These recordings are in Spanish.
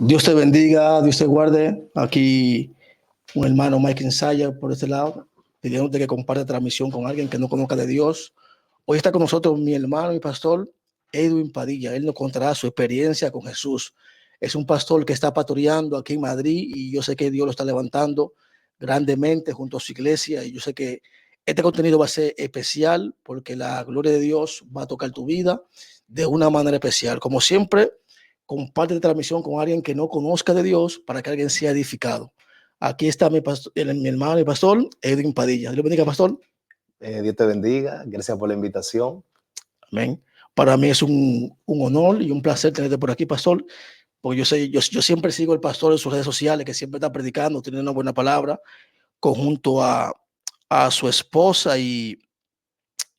Dios te bendiga, Dios te guarde. Aquí un hermano Mike Insaya por este lado, pidiéndote que comparte transmisión con alguien que no conozca de Dios. Hoy está con nosotros mi hermano y pastor Edwin Padilla. Él nos contará su experiencia con Jesús. Es un pastor que está pastoreando aquí en Madrid y yo sé que Dios lo está levantando grandemente junto a su iglesia y yo sé que este contenido va a ser especial porque la gloria de Dios va a tocar tu vida de una manera especial. Como siempre, comparte la transmisión con alguien que no conozca de Dios para que alguien sea edificado. Aquí está mi hermano y pastor Edwin Padilla. Dios lo bendiga, pastor. Dios te bendiga, gracias por la invitación. Amén. Para mí es un honor y un placer tenerte por aquí, pastor, porque yo siempre sigo al pastor en sus redes sociales, que siempre está predicando, tiene una buena palabra, conjunto a su esposa y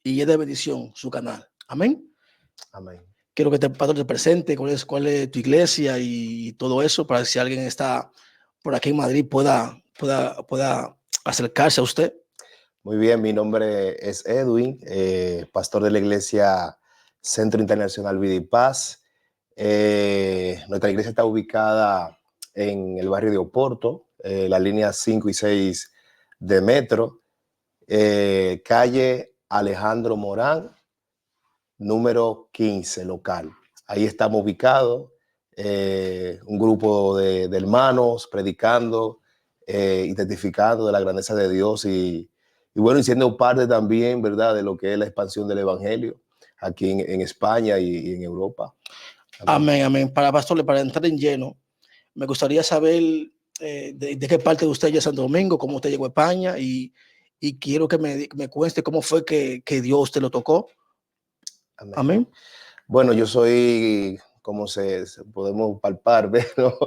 es de bendición su canal. Amén. Amén. Quiero que pastor te presente cuál es tu iglesia y todo eso, para que si alguien está por aquí en Madrid pueda acercarse a usted. Muy bien, mi nombre es Edwin, pastor de la iglesia Centro Internacional Vida y Paz. Nuestra iglesia está ubicada en el barrio de Oporto, la línea 5 y 6 de metro, calle Alejandro Morán, número 15, local. Ahí estamos ubicados, un grupo de hermanos predicando y testificando de la grandeza de Dios y bueno, y siendo parte también, ¿verdad?, de lo que es la expansión del evangelio aquí en España y en Europa. Amén, amén. Para entrar en lleno, me gustaría saber de qué parte de usted es Santo Domingo, cómo usted llegó a España y quiero que me cueste cómo fue que Dios te lo tocó. Amén. Amén. Bueno, yo soy, como podemos palpar, pero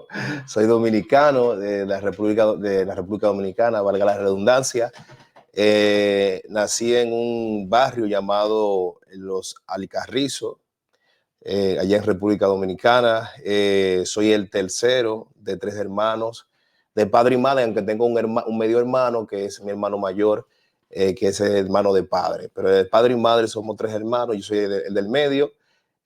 soy dominicano de la República Dominicana, valga la redundancia. Nací en un barrio llamado Los Alcarrizos, allá en República Dominicana. Soy el tercero de 3 hermanos, de padre y madre, aunque tengo un medio hermano que es mi hermano mayor, que es el hermano de padre. Pero de padre y madre somos 3 hermanos, yo soy el del medio.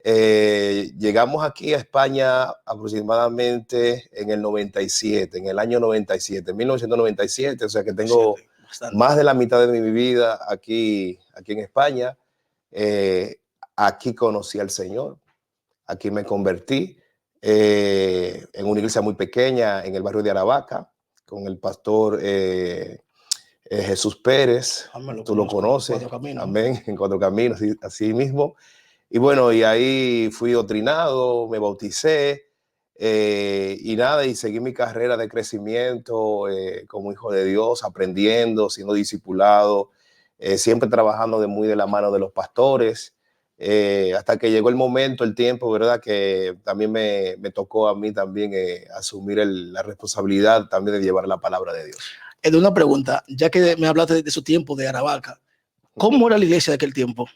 Llegamos aquí a España aproximadamente en el 97, en el año 97, 1997, o sea que tengo más de la mitad de mi vida aquí en España. Aquí conocí al Señor. Aquí me convertí en una iglesia muy pequeña en el barrio de Aravaca, con el pastor Jesús Pérez. Amén, Tú lo conoces. Amén, en Cuatro Caminos, así mismo. Y bueno, y ahí fui doctrinado, me bauticé y nada, y seguí mi carrera de crecimiento como hijo de Dios, aprendiendo, siendo discipulado, siempre trabajando muy de la mano de los pastores. Hasta que llegó el momento, el tiempo, ¿verdad? Que también me tocó a mí también asumir la responsabilidad también de llevar la palabra de Dios. Una pregunta, ya que me hablaste de su tiempo de Aravaca, ¿cómo era la iglesia de aquel tiempo?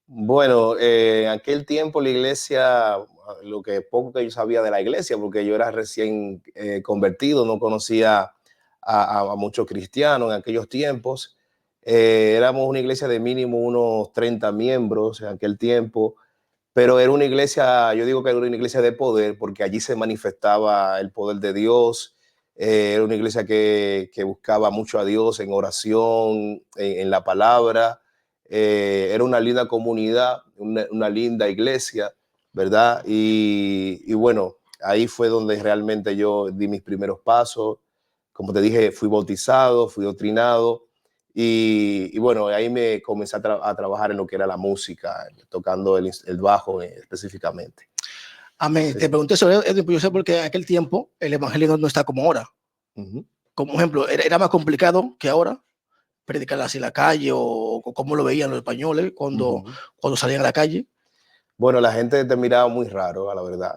Bueno, en aquel tiempo la iglesia, lo que poco que yo sabía de la iglesia, porque yo era recién convertido, no conocía a muchos cristianos en aquellos tiempos. Éramos una iglesia de mínimo unos 30 miembros en aquel tiempo, pero era una iglesia, yo digo que era una iglesia de poder, porque allí se manifestaba el poder de Dios. Era una iglesia que buscaba mucho a Dios en oración, en la palabra. Era una linda comunidad, una linda iglesia, ¿verdad? Y bueno, ahí fue donde realmente yo di mis primeros pasos. Como te dije, fui bautizado, fui doctrinado. Y bueno, ahí me comencé a trabajar en lo que era la música, tocando el bajo específicamente. Amén. Sí. Te pregunté sobre Edwin, yo sé porque en aquel tiempo el evangelio no está como ahora. Como ejemplo, era más complicado que ahora predicar así en la calle o cómo lo veían los españoles cuando salían a la calle. Bueno, la gente te miraba muy raro, a la verdad.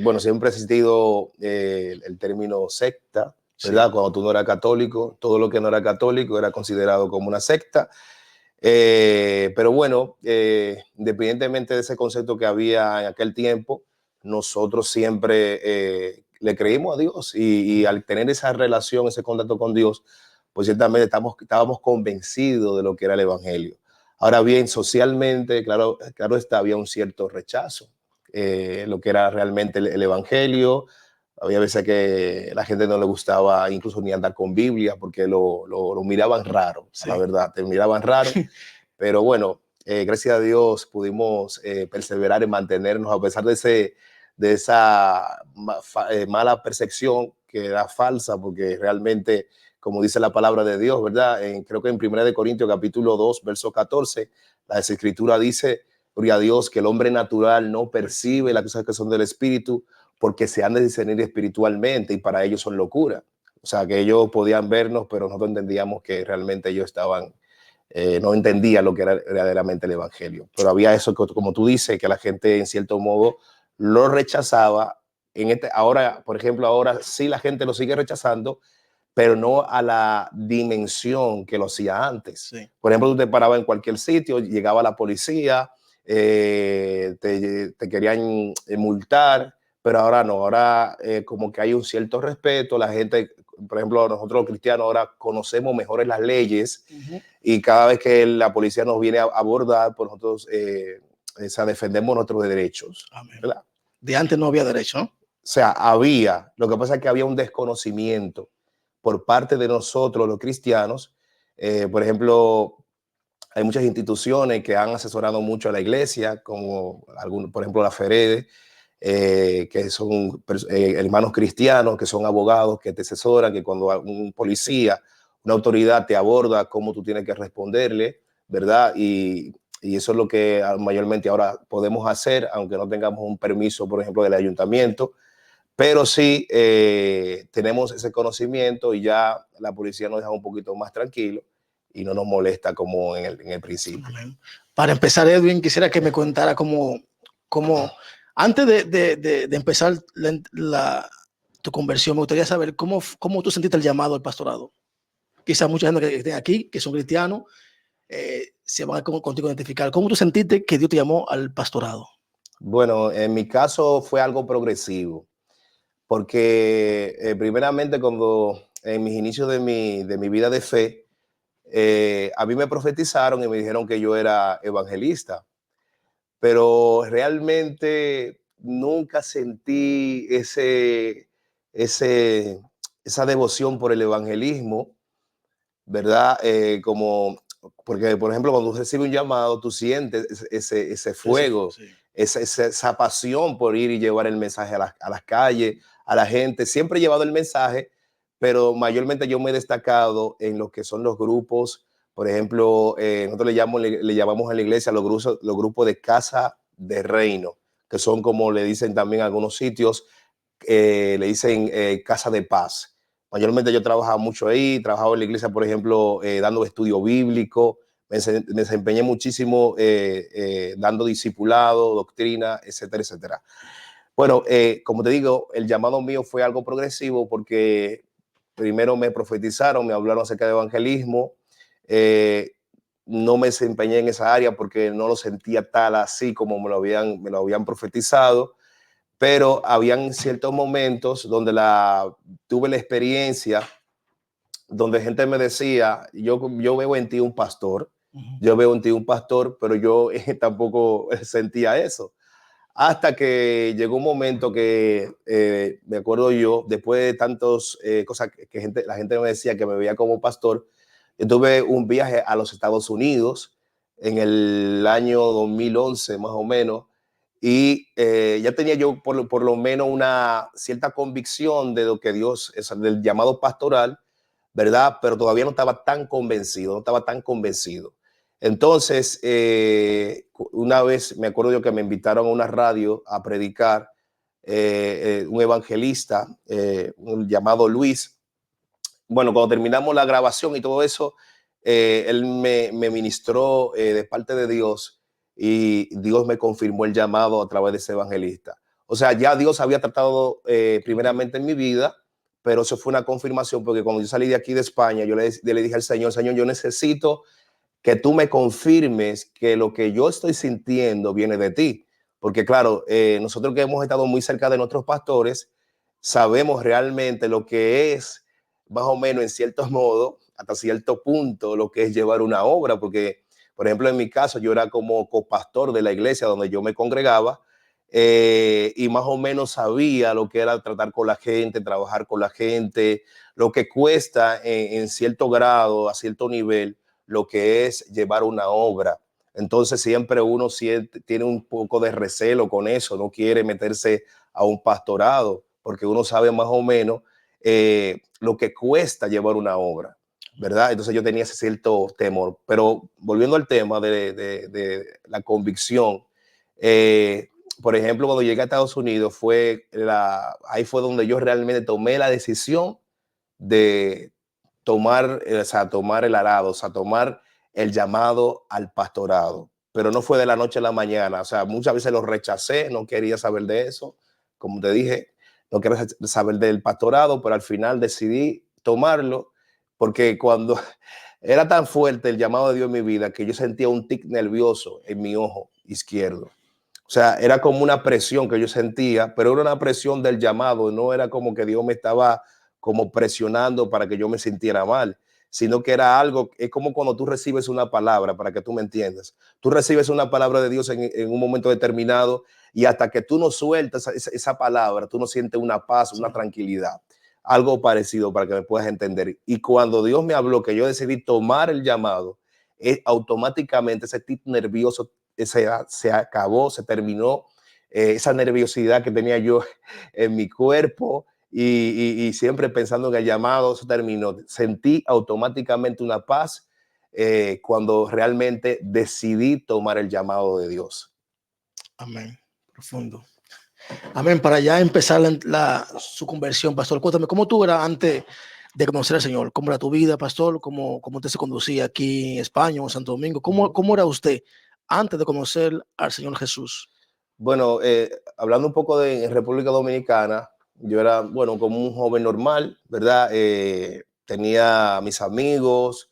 Bueno, siempre ha existido el término secta, ¿verdad? Sí. Cuando tú no eras católico, todo lo que no era católico era considerado como una secta. Pero bueno, independientemente de ese concepto que había en aquel tiempo, nosotros siempre le creímos a Dios y al tener esa relación, ese contacto con Dios, pues ciertamente estábamos convencidos de lo que era el evangelio. Ahora bien, socialmente, claro está, había un cierto rechazo lo que era realmente el evangelio. Había veces que la gente no le gustaba incluso ni andar con Biblia porque lo miraban raro, Sí. la verdad, te miraban raro. Pero bueno, gracias a Dios pudimos perseverar en mantenernos a pesar de esa mala percepción que era falsa, porque realmente, como dice la palabra de Dios, ¿verdad? Creo que en 1 Corintios capítulo 2, verso 14, la escritura dice, gloria a Dios, que el hombre natural no percibe las cosas que son del Espíritu, porque se han de discernir espiritualmente y para ellos son locura. O sea, que ellos podían vernos, pero nosotros entendíamos que realmente ellos estaban, no entendían lo que era verdaderamente el evangelio. Pero había eso, como tú dices, que la gente en cierto modo lo rechazaba. Ahora, por ejemplo, ahora sí la gente lo sigue rechazando, pero no a la dimensión que lo hacía antes. Sí. Por ejemplo, tú te parabas en cualquier sitio, llegaba la policía, te querían multar, pero ahora no, ahora como que hay un cierto respeto, la gente, por ejemplo, nosotros los cristianos ahora conocemos mejores las leyes y cada vez que la policía nos viene a abordar, pues nosotros defendemos nuestros derechos. Amén. ¿Verdad? De antes no había derecho, ¿no? O sea, lo que pasa es que había un desconocimiento por parte de nosotros, los cristianos. Por ejemplo, hay muchas instituciones que han asesorado mucho a la iglesia, como por ejemplo la FEREDE, que son hermanos cristianos, que son abogados, que te asesoran, que cuando un policía, una autoridad te aborda, cómo tú tienes que responderle, ¿verdad? Y eso es lo que mayormente ahora podemos hacer, aunque no tengamos un permiso, por ejemplo, del ayuntamiento. Pero sí tenemos ese conocimiento y ya la policía nos deja un poquito más tranquilo y no nos molesta como en el principio. Amén. Para empezar, Edwin, quisiera que me contara cómo antes de empezar tu conversión, me gustaría saber cómo tú sentiste el llamado al pastorado. Quizás mucha gente que esté aquí, que son cristianos, se van a contigo identificar. ¿Cómo tú sentiste que Dios te llamó al pastorado? Bueno, en mi caso fue algo progresivo, porque primeramente cuando en mis inicios de mi vida de fe, a mí me profetizaron y me dijeron que yo era evangelista, pero realmente nunca sentí esa devoción por el evangelismo, ¿verdad? Porque, por ejemplo, cuando recibes un llamado, tú sientes ese fuego, Sí. esa pasión por ir y llevar el mensaje a las calles, a la gente. Siempre he llevado el mensaje, pero mayormente yo me he destacado en lo que son los grupos. Por ejemplo, nosotros le llamamos en la iglesia los grupos de casa de reino, que son como le dicen también algunos sitios, le dicen casa de paz. Mayormente yo trabajaba mucho ahí, trabajaba en la iglesia, por ejemplo, dando estudio bíblico, me desempeñé muchísimo dando discipulado, doctrina, etcétera, etcétera. Bueno, como te digo, el llamado mío fue algo progresivo porque primero me profetizaron, me hablaron acerca de evangelismo, eh, no me desempeñé en esa área porque no lo sentía tal así como me lo habían profetizado, pero habían ciertos momentos donde tuve la experiencia donde gente me decía, yo veo en ti un pastor, yo veo en ti un pastor, pero yo tampoco sentía eso. Hasta que llegó un momento que, me acuerdo yo, después de tantas cosas que la gente me decía que me veía como pastor, yo tuve un viaje a los Estados Unidos en el año 2011 más o menos, y ya tenía yo por lo menos una cierta convicción de lo que Dios, del llamado pastoral, ¿verdad? Pero todavía no estaba tan convencido, no estaba tan convencido. Entonces, una vez me acuerdo yo que me invitaron a una radio a predicar, un evangelista llamado Luis. Bueno, cuando terminamos la grabación y todo eso, él me ministró de parte de Dios y Dios me confirmó el llamado a través de ese evangelista. O sea, ya Dios había tratado primeramente en mi vida, pero eso fue una confirmación porque cuando yo salí de aquí de España, yo le dije al Señor, Señor, yo necesito que tú me confirmes que lo que yo estoy sintiendo viene de ti. Porque claro, nosotros que hemos estado muy cerca de nuestros pastores, sabemos realmente lo que es, más o menos en cierto modo, hasta cierto punto, lo que es llevar una obra. Porque, por ejemplo, en mi caso, yo era como copastor de la iglesia donde yo me congregaba. y más o menos sabía lo que era tratar con la gente, trabajar con la gente, lo que cuesta en cierto grado, a cierto nivel, lo que es llevar una obra. Entonces siempre uno tiene un poco de recelo con eso, no quiere meterse a un pastorado, porque uno sabe más o menos lo que cuesta llevar una obra, ¿verdad? Entonces yo tenía ese cierto temor. Pero volviendo al tema de la convicción, por ejemplo, cuando llegué a Estados Unidos, ahí fue donde yo realmente tomé la decisión de tomar el arado, o sea, tomar el llamado al pastorado. Pero no fue de la noche a la mañana, o sea, muchas veces lo rechacé, no quería saber de eso, como te dije, no quería saber del pastorado, pero al final decidí tomarlo, porque cuando era tan fuerte el llamado de Dios en mi vida que yo sentía un tic nervioso en mi ojo izquierdo. O sea, era como una presión que yo sentía, pero era una presión del llamado, no era como que Dios me estaba como presionando para que yo me sintiera mal, sino que era algo, es como cuando tú recibes una palabra, para que tú me entiendas. Tú recibes una palabra de Dios en un momento determinado y hasta que tú no sueltas esa palabra, tú no sientes una paz, una tranquilidad. Algo parecido para que me puedas entender. Y cuando Dios me habló que yo decidí tomar el llamado, automáticamente ese tipo nervioso se acabó, se terminó, esa nerviosidad que tenía yo en mi cuerpo y siempre pensando en el llamado, se terminó. Sentí automáticamente una paz cuando realmente decidí tomar el llamado de Dios. Amén. Profundo. Amén. Para ya empezar su conversión, pastor, cuéntame, ¿cómo tú eras antes de conocer al Señor? ¿Cómo era tu vida, pastor? ¿Cómo usted se conducía aquí en España o en Santo Domingo? ¿Cómo era usted antes de conocer al Señor Jesús? Bueno, hablando un poco de República Dominicana, yo era, bueno, como un joven normal, ¿verdad? Tenía mis amigos,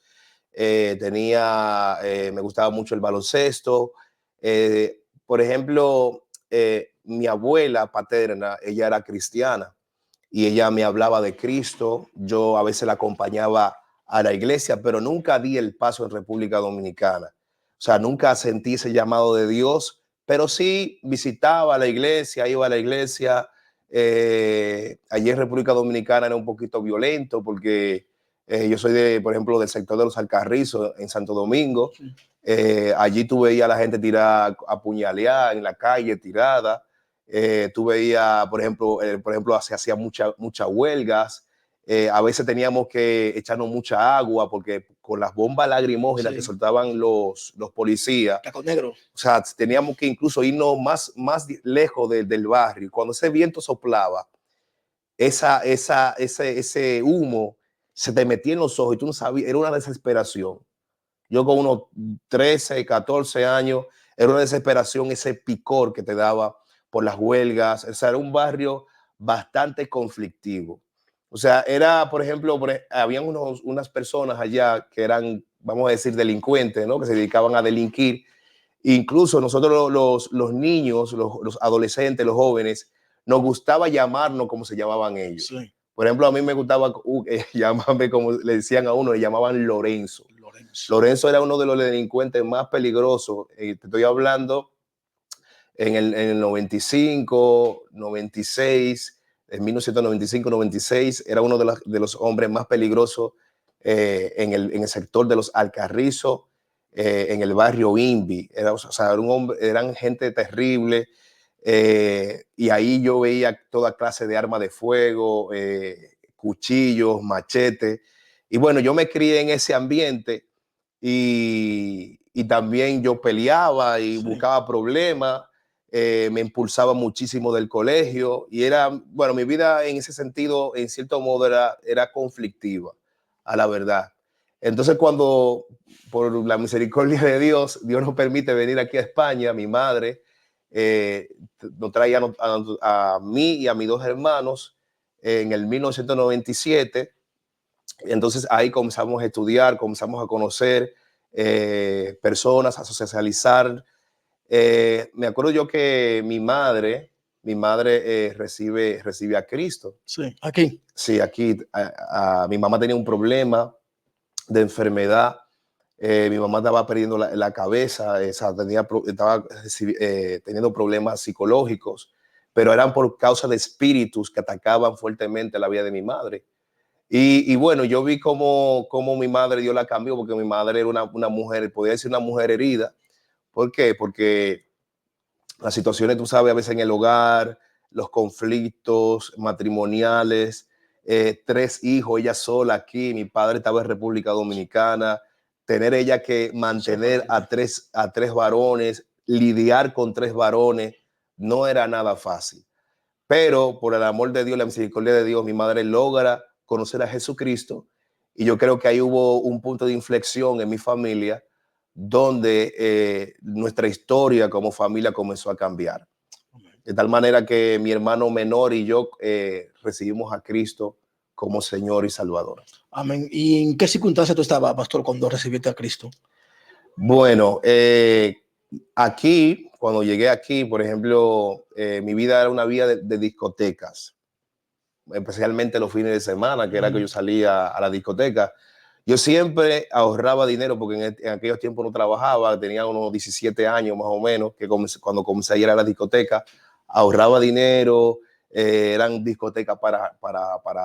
me gustaba mucho el baloncesto. Por ejemplo, mi abuela paterna, ella era cristiana y ella me hablaba de Cristo. Yo a veces la acompañaba a la iglesia, pero nunca di el paso en República Dominicana. O sea, nunca sentí ese llamado de Dios, pero sí visitaba la iglesia, iba a la iglesia. Allí en República Dominicana era un poquito violento porque yo soy por ejemplo, del sector de los Alcarrizos en Santo Domingo. Allí tú veías a la gente tirada, apuñaleada en la calle, tirada. Tú veías, por ejemplo, se hacía muchas huelgas. A veces teníamos que echarnos mucha agua porque con las bombas lacrimógenas que soltaban los policías, Taco negro. o sea, teníamos que incluso irnos más lejos del barrio. Cuando ese viento soplaba, ese humo se te metía en los ojos y tú no sabías, era una desesperación. Yo con unos 13, 14 años, era una desesperación ese picor que te daba por las huelgas. O sea, era un barrio bastante conflictivo. O sea, era, por ejemplo, habían unas personas allá que eran, vamos a decir, delincuentes, ¿no? Que se dedicaban a delinquir. Incluso nosotros los niños, los adolescentes, los jóvenes, nos gustaba llamarnos como se llamaban ellos. Sí. Por ejemplo, a mí me gustaba llamarme como le decían a uno, le llamaban Lorenzo. Lorenzo era uno de los delincuentes más peligrosos. Te estoy hablando en el 95, 96, en 1995, 96, era uno de los hombres más peligrosos en el sector de los Alcarrizos, en el barrio Invi. O sea, eran gente terrible. Y ahí yo veía toda clase de armas de fuego, cuchillos, machetes. Y bueno, yo me crié en ese ambiente y también yo peleaba y buscaba problemas. Me impulsaba muchísimo del colegio y era, bueno, mi vida en ese sentido, en cierto modo, era conflictiva, a la verdad. Entonces, cuando por la misericordia de Dios, Dios nos permite venir aquí a España, mi madre nos traía a mí y a mis dos hermanos en el 1997. Entonces ahí comenzamos a estudiar, comenzamos a conocer personas, a socializar. Me acuerdo yo que mi madre recibe a Cristo. Sí, aquí. Sí, aquí. Mi mamá tenía un problema de enfermedad Mi mamá estaba perdiendo la cabeza, estaba teniendo problemas psicológicos, pero eran por causa de espíritus que atacaban fuertemente la vida de mi madre. Y bueno, yo vi cómo mi madre Dios la cambió, porque mi madre era una mujer, podía decir una mujer herida. ¿Por qué? Porque las situaciones, tú sabes, a veces en el hogar, los conflictos matrimoniales, 3 hijos, ella sola aquí, mi padre estaba en República Dominicana, tener ella que mantener a tres varones, lidiar con 3 varones, no era nada fácil. Pero por el amor de Dios, la misericordia de Dios, mi madre logra conocer a Jesucristo, y yo creo que ahí hubo un punto de inflexión en mi familia donde nuestra historia como familia comenzó a cambiar. De tal manera que mi hermano menor y yo recibimos a Cristo como Señor y Salvador. Amén. ¿Y en qué circunstancia tú estabas, pastor, cuando recibiste a Cristo? Bueno, aquí, cuando llegué aquí, por ejemplo, mi vida era una vida de discotecas, especialmente los fines de semana, que era que yo salía a la discoteca. Yo siempre ahorraba dinero porque en aquellos tiempos no trabajaba, tenía unos 17 años más o menos, cuando comencé a ir a la discoteca, ahorraba dinero, eran discotecas para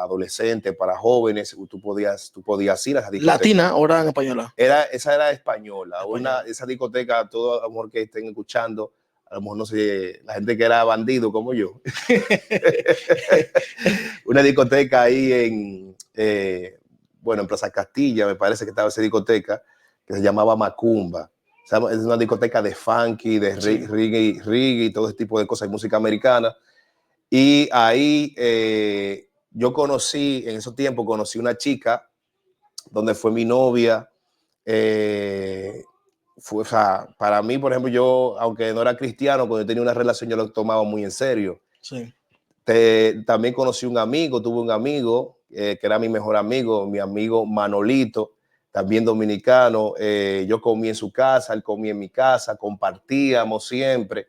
adolescentes, para jóvenes, tú podías ir a esa discoteca. ¿Latina o era en española? Esa era española. Esa discoteca, todo amor que estén escuchando, a lo mejor no sé, la gente que era bandido como yo. Una discoteca ahí en Plaza Castilla, me parece que estaba esa discoteca, que se llamaba Macumba. O sea, es una discoteca de funky, de reggae y todo ese tipo de cosas, y música americana. Y ahí yo en esos tiempos conocí una chica donde fue mi novia. O sea, para mí, por ejemplo, yo, aunque no era cristiano, cuando yo tenía una relación, yo lo tomaba muy en serio. Sí. También conocí tuve un amigo que era mi mejor amigo, mi amigo Manolito, también dominicano. Yo comí en su casa, él comía en mi casa, compartíamos siempre.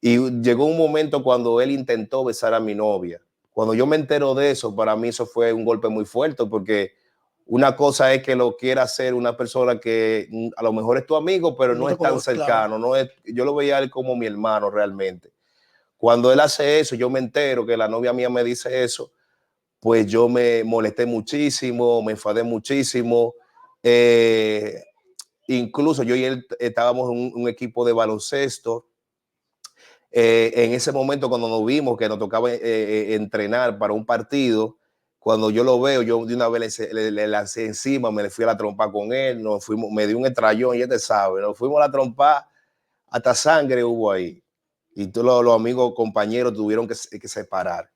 Y llegó un momento cuando él intentó besar a mi novia. Cuando yo me entero de eso, para mí eso fue un golpe muy fuerte, porque una cosa es que lo quiera hacer una persona que a lo mejor es tu amigo, pero no es tan cercano. Claro. Yo lo veía a él como mi hermano realmente. Cuando él hace eso, yo me entero que la novia mía me dice eso, pues yo me molesté muchísimo, me enfadé muchísimo. Incluso yo y él estábamos en un equipo de baloncesto. En ese momento, cuando nos vimos que nos tocaba entrenar para un partido, cuando yo lo veo, yo de una vez le lancé encima, me le fui a la trompa con él, me dio un estrellón, ya te sabes, nos fuimos a la trompa, hasta sangre hubo ahí. Y todos los amigos, compañeros tuvieron que separar.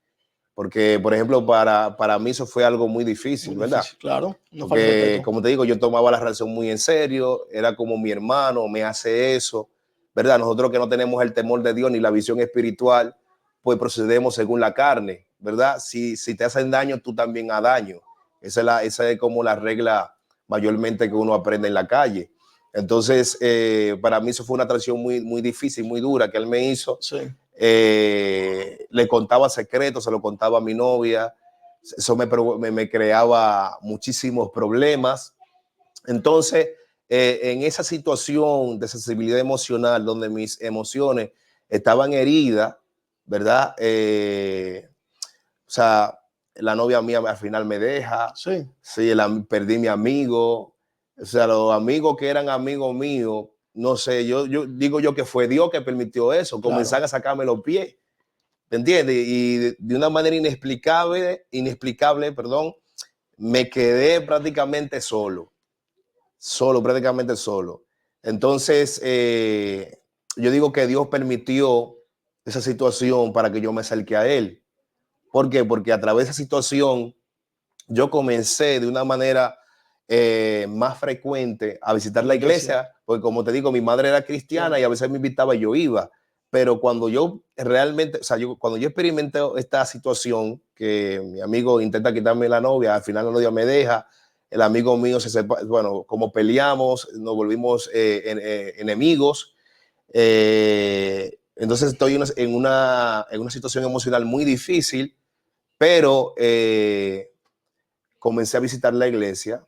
Porque, por ejemplo, para mí eso fue algo muy difícil, muy ¿verdad? Difícil, claro. No falta Porque, respeto. como te digo, yo tomaba la relación muy en serio, era como mi hermano, me hace eso, ¿verdad? Nosotros que no tenemos el temor de Dios ni la visión espiritual, pues procedemos según la carne, ¿verdad? Si te hacen daño, tú también haz daño. Esa es como la regla mayormente que uno aprende en la calle. Entonces, para mí eso fue una transición muy, muy difícil, muy dura que él me hizo. Sí. Le contaba secretos, se lo contaba a mi novia. Eso me creaba muchísimos problemas. Entonces, en esa situación de sensibilidad emocional, donde mis emociones estaban heridas, ¿verdad? O sea, la novia mía al final me deja. Sí. Sí, perdí mi amigo. O sea, los amigos que eran amigos míos, no sé, yo digo yo que fue Dios que permitió eso. Claro. Comenzaron a sacarme los pies. ¿Me entiendes? Y de una manera inexplicable, perdón, me quedé prácticamente solo, prácticamente solo. Entonces, yo digo que Dios permitió esa situación para que yo me acerque a Él. ¿Por qué? Porque a través de esa situación yo comencé de una manera más frecuente a visitar la iglesia, porque como te digo, mi madre era cristiana y a veces me invitaba y yo iba. Pero cuando yo realmente, o sea, cuando yo experimenté esta situación, que mi amigo intenta quitarme la novia, al final la novia me deja, el amigo mío bueno, como peleamos, nos volvimos enemigos. Entonces estoy en una situación emocional muy difícil, pero comencé a visitar la iglesia,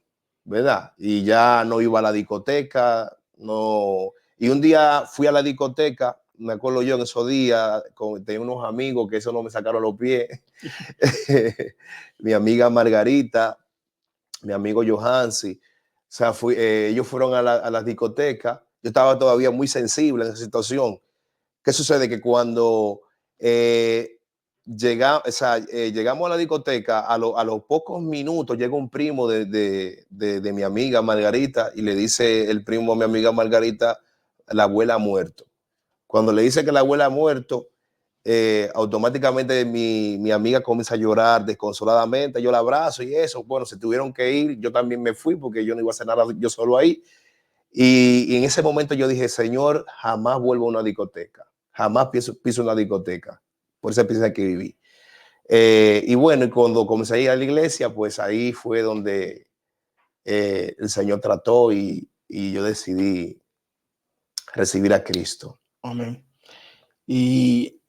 ¿verdad? Y ya no iba a la discoteca, no. Y un día fui a la discoteca, me acuerdo yo en esos días, tenía unos amigos que eso no me sacaron los pies. Mi amiga Margarita, mi amigo Johansi, o sea, ellos fueron a la discoteca. Yo estaba todavía muy sensible en esa situación. ¿Qué sucede? Que cuando llegamos a la discoteca, a los pocos minutos llega un primo de mi amiga Margarita y le dice el primo a mi amiga Margarita, la abuela ha muerto. Cuando le dice que la abuela ha muerto, automáticamente mi amiga comienza a llorar desconsoladamente, yo la abrazo y eso, bueno, se tuvieron que ir, yo también me fui porque yo no iba a hacer nada yo solo ahí. Y en ese momento yo dije, Señor, jamás vuelvo a una discoteca, jamás piso una discoteca, por esa experiencia que viví. Y bueno, y cuando comencé a ir a la iglesia, pues ahí fue donde el Señor trató y yo decidí recibir a Cristo. Amén. Y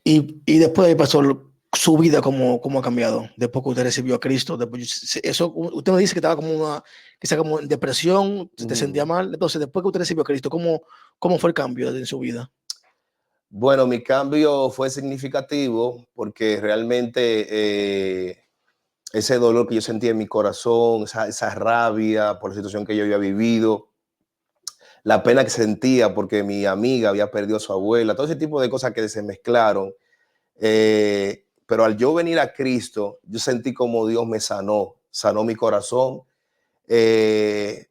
después de ahí, pastor, su vida, ¿cómo ha cambiado? Después que usted recibió a Cristo, después, eso, usted me dice que estaba quizá como en depresión, te sentía mal. Entonces, después que usted recibió a Cristo, ¿cómo fue el cambio en su vida? Bueno, mi cambio fue significativo porque realmente ese dolor que yo sentía en mi corazón, esa rabia por la situación que yo había vivido, la pena que sentía porque mi amiga había perdido a su abuela, todo ese tipo de cosas que se mezclaron. Pero al yo venir a Cristo, yo sentí como Dios me sanó mi corazón. Eh,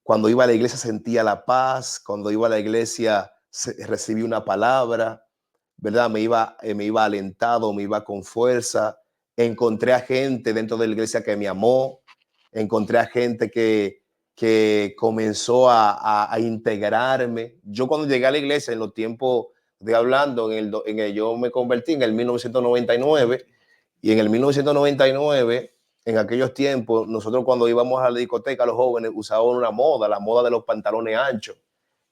Cuando iba a la iglesia sentía la paz, cuando iba a la iglesia recibí una palabra, ¿verdad? Me iba alentado, me iba con fuerza. Encontré a gente dentro de la iglesia que me amó, encontré a gente que comenzó a integrarme. Yo cuando llegué a la iglesia, en los tiempos de hablando, yo me convertí en el 1999 y en el 1999 en aquellos tiempos, nosotros cuando íbamos a la discoteca, los jóvenes usaban una moda, la moda de los pantalones anchos,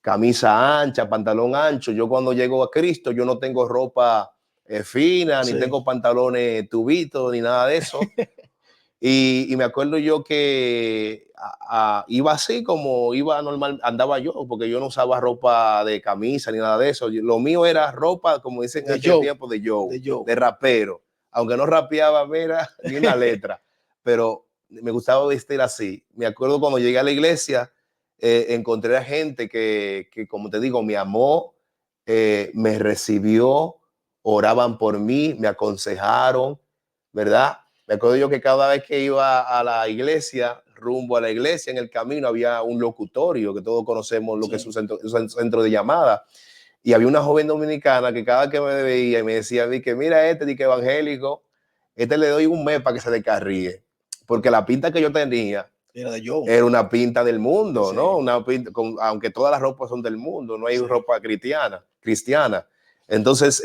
camisa ancha, pantalón ancho. Yo cuando llego a Cristo, yo no tengo ropa fina, ni Sí. tengo pantalones tubitos, ni nada de eso. Y me acuerdo yo que iba así como iba normal, andaba yo, porque yo no usaba ropa de camisa ni nada de eso. Lo mío era ropa, como dicen en aquel tiempo, de rapero. Aunque no rapeaba, mira, ni una letra. Pero me gustaba vestir así. Me acuerdo cuando llegué a la iglesia, encontré a gente que, como te digo, me amó, me recibió, oraban por mí, me aconsejaron, ¿verdad? Me acuerdo yo que cada vez que iba a la iglesia, rumbo a la iglesia, en el camino había un locutorio, que todos conocemos lo que es un centro de llamada. Y había una joven dominicana que cada que me veía y me decía, que mira que evangélico, le doy un mes para que se descarríe. Porque la pinta que yo tenía era una pinta del mundo, sí. ¿No? Una pinta, aunque todas las ropas son del mundo, no hay ropa cristiana. Entonces,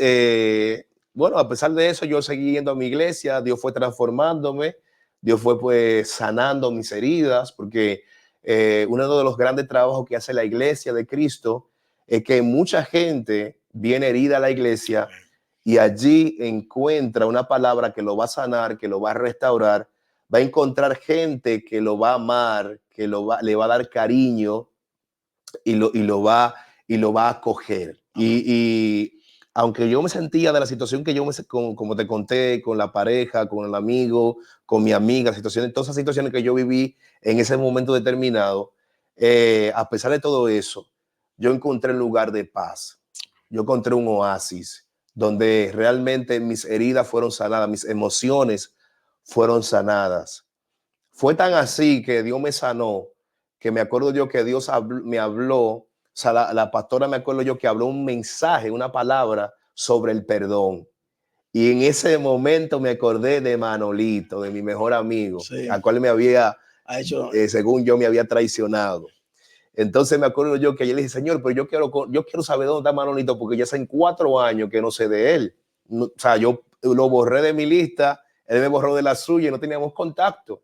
bueno, a pesar de eso, yo seguí yendo a mi iglesia, Dios fue transformándome, Dios fue pues sanando mis heridas, porque uno de los grandes trabajos que hace la iglesia de Cristo es que mucha gente viene herida a la iglesia y allí encuentra una palabra que lo va a sanar, que lo va a restaurar, va a encontrar gente que lo va a amar, que le va a dar cariño y lo va a acoger. Y aunque yo me sentía de la situación que como te conté, con la pareja, con el amigo, con mi amiga, todas esas situaciones que yo viví en ese momento determinado, a pesar de todo eso, yo encontré un lugar de paz. Yo encontré un oasis donde realmente mis heridas fueron sanadas, mis emociones fueron sanadas. Fue tan así que Dios me sanó, que me acuerdo yo que Dios me habló, o sea, la pastora me acuerdo yo que habló un mensaje, una palabra sobre el perdón. Y en ese momento me acordé de Manolito, de mi mejor amigo, al cual me había, según yo, me había traicionado. Entonces me acuerdo yo que yo le dije, Señor, pero yo quiero saber dónde está Manolito, porque ya hace 4 años que no sé de él. No, o sea, yo lo borré de mi lista, él me borró de la suya y no teníamos contacto.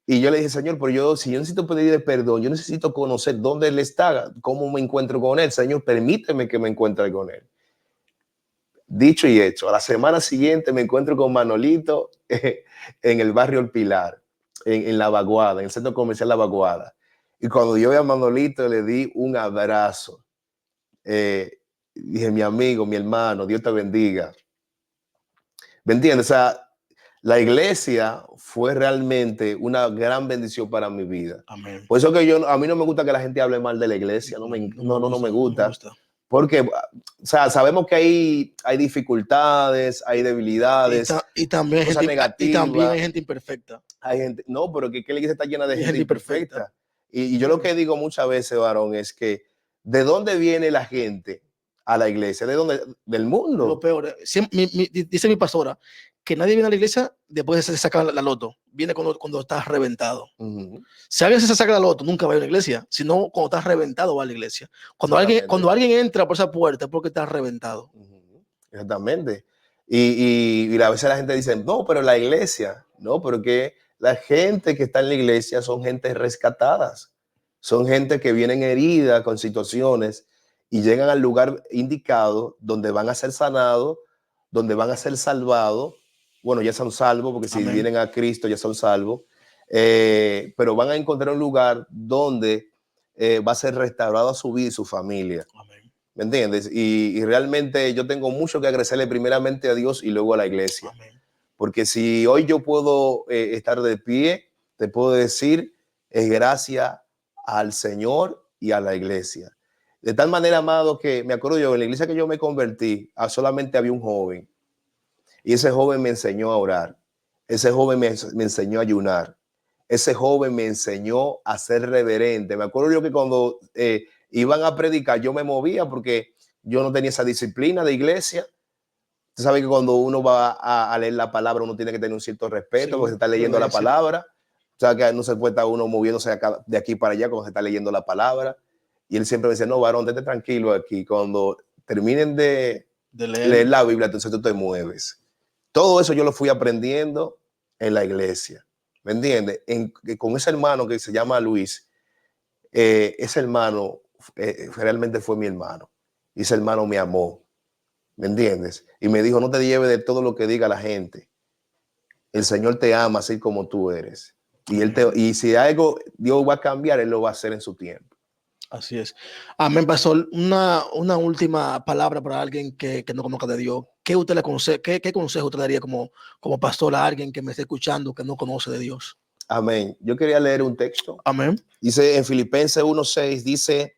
Y yo le dije, Señor, pero si yo necesito pedirle perdón, yo necesito conocer dónde él está, cómo me encuentro con él. Señor, permíteme que me encuentre con él. Dicho y hecho, a la semana siguiente me encuentro con Manolito en el barrio El Pilar. en La Vaguada, en el centro comercial La Vaguada. Y cuando yo vi a Manolito, le di un abrazo. Dije, mi amigo, mi hermano, Dios te bendiga. ¿Me entiendes? O sea, la iglesia fue realmente una gran bendición para mi vida. Amén. Por eso que a mí no me gusta que la gente hable mal de la iglesia, no me gusta. Porque, o sea, sabemos que hay dificultades, hay debilidades, y también cosas negativas. Y también hay gente imperfecta. Hay gente, no, pero que la iglesia está llena de gente imperfecta. Y yo lo que digo muchas veces, varón, es que ¿de dónde viene la gente a la iglesia? ¿De dónde? Del mundo. Lo peor, dice mi pastora, que nadie viene a la iglesia después de se sacar la loto. Viene cuando estás reventado. Si alguien se saca la loto, nunca va a la iglesia, sino cuando estás reventado va a la iglesia. Cuando alguien entra por esa puerta es porque estás reventado. Exactamente. Y a veces la gente dice, no, pero la iglesia, no, porque la gente que está en la iglesia son gente rescatadas, son gente que vienen herida con situaciones y llegan al lugar indicado donde van a ser sanados, donde van a ser salvados. Bueno, ya son salvos porque si vienen a Cristo ya son salvos, pero van a encontrar un lugar donde va a ser restaurada su vida y su familia. Amén. ¿Me entiendes? Y realmente yo tengo mucho que agradecerle primeramente a Dios y luego a la iglesia. Amén. Porque si hoy yo puedo estar de pie, te puedo decir, es gracias al Señor y a la iglesia. De tal manera, amado, que me acuerdo yo, en la iglesia que yo me convertí, solamente había un joven. Y ese joven me enseñó a orar. Ese joven me enseñó a ayunar. Ese joven me enseñó a ser reverente. Me acuerdo yo que cuando iban a predicar, yo me movía porque yo no tenía esa disciplina de iglesia. Usted sabe que cuando uno va a leer la palabra, uno tiene que tener un cierto respeto, sí, porque se está leyendo la palabra. O sea, que no se puede estar uno moviéndose de aquí para allá cuando se está leyendo la palabra. Y él siempre me decía, no, varón, estate tranquilo aquí. Cuando terminen de leer la Biblia, entonces tú te mueves. Todo eso yo lo fui aprendiendo en la iglesia. ¿Me entiendes? Con ese hermano que se llama Luis, ese hermano realmente fue mi hermano. Y ese hermano me amó. ¿Me entiendes? Y me dijo, no te lleves de todo lo que diga la gente. El Señor te ama así como tú eres. Y si algo Dios va a cambiar, Él lo va a hacer en su tiempo. Así es. Amén, pastor. Una última palabra para alguien que no conozca de Dios. ¿Qué usted le qué consejo usted daría como pastor a alguien que me esté escuchando que no conoce de Dios? Amén. Yo quería leer un texto. Amén. Dice en Filipenses 1:6, dice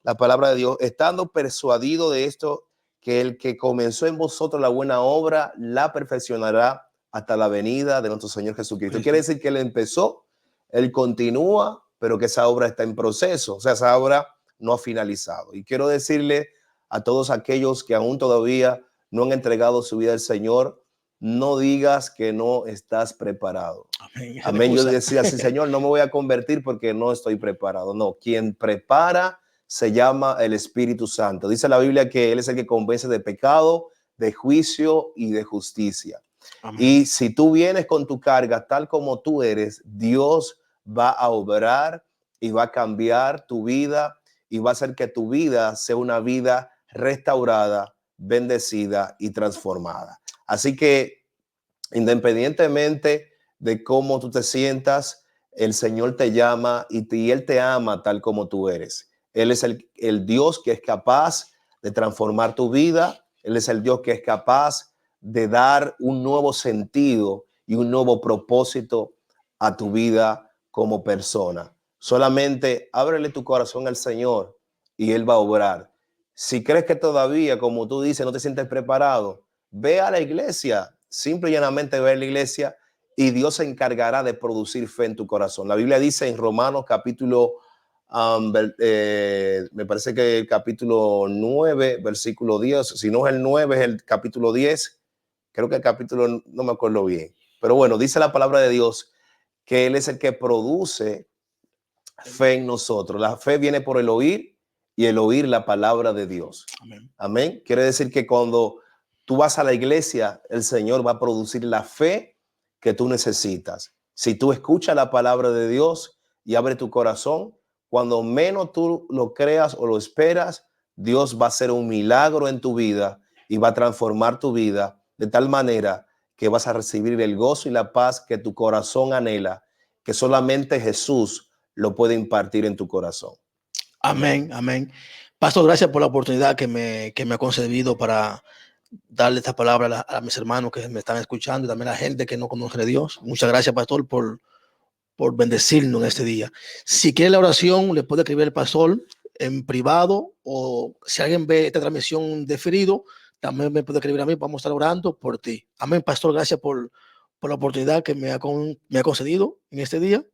la palabra de Dios, estando persuadido de esto, que el que comenzó en vosotros la buena obra, la perfeccionará hasta la venida de nuestro Señor Jesucristo. Quiere decir que Él empezó, Él continúa, pero que esa obra está en proceso. O sea, esa obra no ha finalizado. Y quiero decirle a todos aquellos que aún todavía no han entregado su vida al Señor, no digas que no estás preparado. Amén. Amén. Yo decía así, Señor, no me voy a convertir porque no estoy preparado. No, quien prepara se llama el Espíritu Santo. Dice la Biblia que Él es el que convence de pecado, de juicio y de justicia. Amén. Y si tú vienes con tu carga tal como tú eres, Dios va a obrar y va a cambiar tu vida y va a hacer que tu vida sea una vida restaurada, bendecida y transformada. Así que independientemente de cómo tú te sientas, el Señor te llama y Él te ama tal como tú eres. Él es el Dios que es capaz de transformar tu vida. Él es el Dios que es capaz de dar un nuevo sentido y un nuevo propósito a tu vida como persona. Solamente ábrele tu corazón al Señor y Él va a obrar. Si crees que todavía, como tú dices, no te sientes preparado, ve a la iglesia, simple y llanamente ve a la iglesia y Dios se encargará de producir fe en tu corazón. La Biblia dice en Romanos capítulo, me parece que el capítulo 9, versículo 10, si no es el 9, es el capítulo 10, creo que el capítulo, no me acuerdo bien, pero bueno, dice la palabra de Dios que Él es el que produce fe en nosotros. La fe viene por el oír y el oír la palabra de Dios. Amén. Amén. Quiere decir que cuando tú vas a la iglesia, el Señor va a producir la fe que tú necesitas. Si tú escuchas la palabra de Dios y abre tu corazón, cuando menos tú lo creas o lo esperas, Dios va a hacer un milagro en tu vida y va a transformar tu vida de tal manera que vas a recibir el gozo y la paz que tu corazón anhela, que solamente Jesús lo puede impartir en tu corazón. Amén, amén. Pastor, gracias por la oportunidad que me ha concedido para darle esta palabra a mis hermanos que me están escuchando y también a la gente que no conoce a Dios. Muchas gracias, pastor, por bendecirnos en este día. Si quiere la oración, le puede escribir el pastor en privado, o si alguien ve esta transmisión diferido, también me puede escribir a mí. Vamos a estar orando por ti. Amén, pastor. Gracias por la oportunidad que me ha concedido en este día.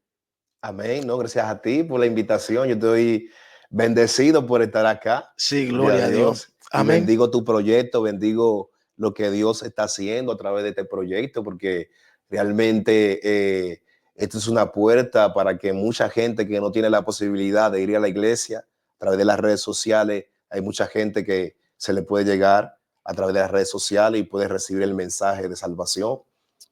Amén. No, gracias a ti por la invitación. Yo estoy bendecido por estar acá. Sí, gloria a Dios. Y Amén. bendigo tu proyecto, bendigo lo que Dios está haciendo a través de este proyecto, porque realmente esto es una puerta para que mucha gente que no tiene la posibilidad de ir a la iglesia, a través de las redes sociales, hay mucha gente que se le puede llegar a través de las redes sociales y puede recibir el mensaje de salvación.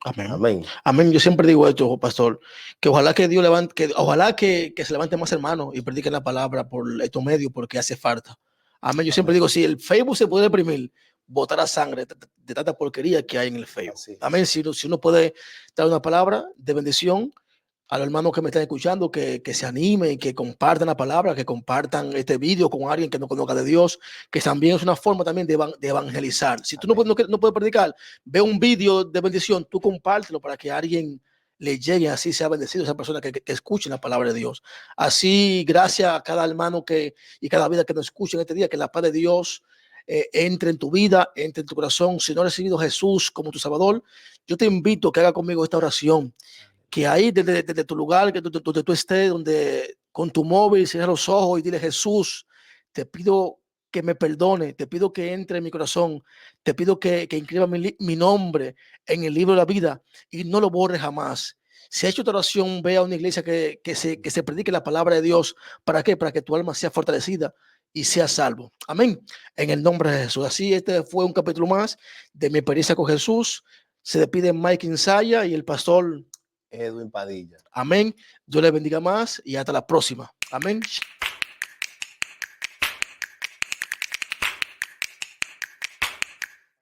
Amén. Amén. Amén. Yo siempre digo esto, pastor, que ojalá que Dios levante, ojalá que se levante más hermanos y prediquen la palabra por estos medios, porque hace falta. Amén. Yo siempre digo, si el Facebook se puede deprimir, botar a sangre de tanta porquería que hay en el Facebook. Amén. Si uno puede dar una palabra de bendición a los hermanos que me están escuchando, que se animen, que compartan la palabra, que compartan este video con alguien que no conozca de Dios, que también es una forma también de evangelizar. Si tú no puedes predicar, ve un video de bendición, tú compártelo para que alguien le llegue, así sea bendecido esa persona que escuche la palabra de Dios. Así, gracias a cada hermano y cada vida que nos escuche en este día, que la paz de Dios entre en tu vida, entre en tu corazón. Si no has recibido a Jesús como tu Salvador, yo te invito a que haga conmigo esta oración. Que ahí desde tu lugar, que donde tú estés, donde con tu móvil cierra los ojos y dile: Jesús, te pido que me perdone, te pido que entre en mi corazón, te pido que inscriba mi nombre en el libro de la vida y no lo borre jamás. Si ha hecho esta oración, ve a una iglesia que se predique la palabra de Dios. ¿Para qué? Para que tu alma sea fortalecida y sea salvo. Amén. En el nombre de Jesús. Así, este fue un capítulo más de mi experiencia con Jesús. Se despide Mike Insaya y el pastor Edwin Padilla. Amén. Dios les bendiga más y hasta la próxima. Amén.